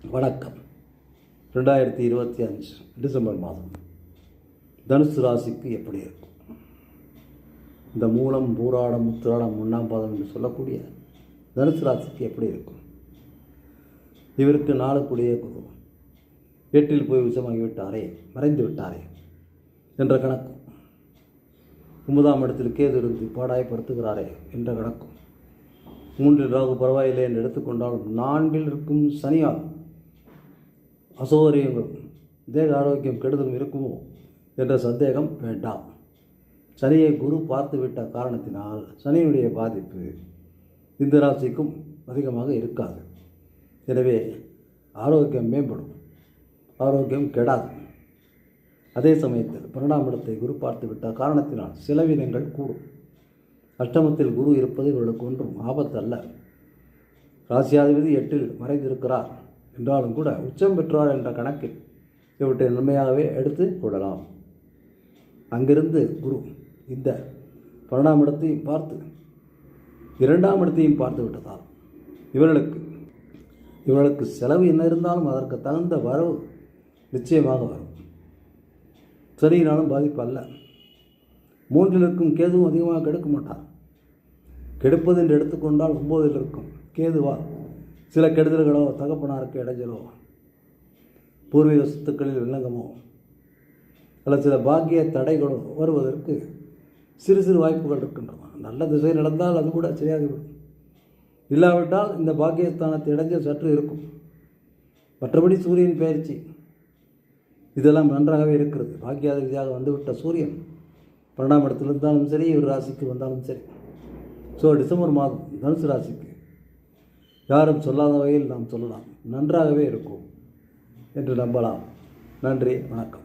வணக்கம். 2025 டிசம்பர் மாதம் தனுசு ராசிக்கு எப்படி இருக்கும்? இந்த மூலம், பூராடம், உத்திராடம், 1ஆம் பாதம் என்று சொல்லக்கூடிய தனுசு ராசிக்கு எப்படி இருக்கும்? இவருக்கு நாளுக்குடைய குரு 8ல் போய் உச்சமாகிவிட்டாரே, மறைந்து விட்டாரே என்ற கணக்கும், 9ஆம் இடத்தில் கேது இருந்து பாடாயப்படுத்துகிறாரே என்ற கணக்கும், 3ல் ராகு பரவாயில்லை என்று எடுத்துக்கொண்டாலும் 4ல் இருக்கும் சனியால் அசௌகரியங்களும் தேக ஆரோக்கியம் கெடுதலும் இருக்குமோ என்ற சந்தேகம் வேண்டாம். சனியை குரு பார்த்துவிட்ட காரணத்தினால் சனியினுடைய பாதிப்பு இந்த ராசிக்கும் அதிகமாக இருக்காது. எனவே ஆரோக்கியம் மேம்படும், ஆரோக்கியம் கெடாது. அதே சமயத்தில் 12ஆம் இடத்தை குரு பார்த்து விட்ட காரணத்தினால் செலவினங்கள் கூடும். அஷ்டமத்தில் குரு இருப்பது இவர்களுக்கு ஒன்றும் ஆபத்தல்ல. ராசியாதிபதி 8ல் மறைந்திருக்கிறார் என்றாலும் கூட உச்சம் பெற்றார் என்ற கணக்கில் இவற்றை நன்மையாகவே எடுத்து கொள்ளலாம். அங்கிருந்து குரு இந்த 12ஆம் இடத்தையும் பார்த்து 2ஆம் இடத்தையும் பார்த்து விட்டதால் இவர்களுக்கு செலவு என்ன இருந்தாலும் அதற்கு தகுந்த வரவு நிச்சயமாக வரும். சரியினாலும் பாதிப்பு அல்ல. 3ல் இருக்கும் கேதுவும் அதிகமாக கெடுக்க மாட்டார். கெடுப்பது என்று எடுத்துக்கொண்டால் 9ல் இருக்கும் கேதுவால் சில கெடுதல்களோ, தகப்பனாருக்கு இடைஞ்சலோ, பூர்வீக சொத்துக்களில் வில்லங்கமோ அல்லது சில பாக்கிய தடைகளோ வருவதற்கு சிறு சிறு வாய்ப்புகள் இருக்கின்றன. நல்ல திசை நடந்தால் அது கூட சரியாகிவிடும். இல்லாவிட்டால் இந்த பாக்கியஸ்தானத்தை இடைஞ்சல் சற்று இருக்கும். மற்றபடி சூரியன் பயிற்சி இதெல்லாம் நன்றாகவே இருக்கிறது. பாக்கியாதிபதியாக வந்துவிட்ட சூரியன் 12ஆம் இடத்தில் இருந்தாலும் சரி, இவர் ராசிக்கு வந்தாலும் சரி. டிசம்பர் மாதம் தனுசு ராசிக்கு யாரும் சொல்லாத வகையில் நாம் சொல்லலாம், நன்றாகவே இருக்கும் என்று நம்பலாம். நன்றி, வணக்கம்.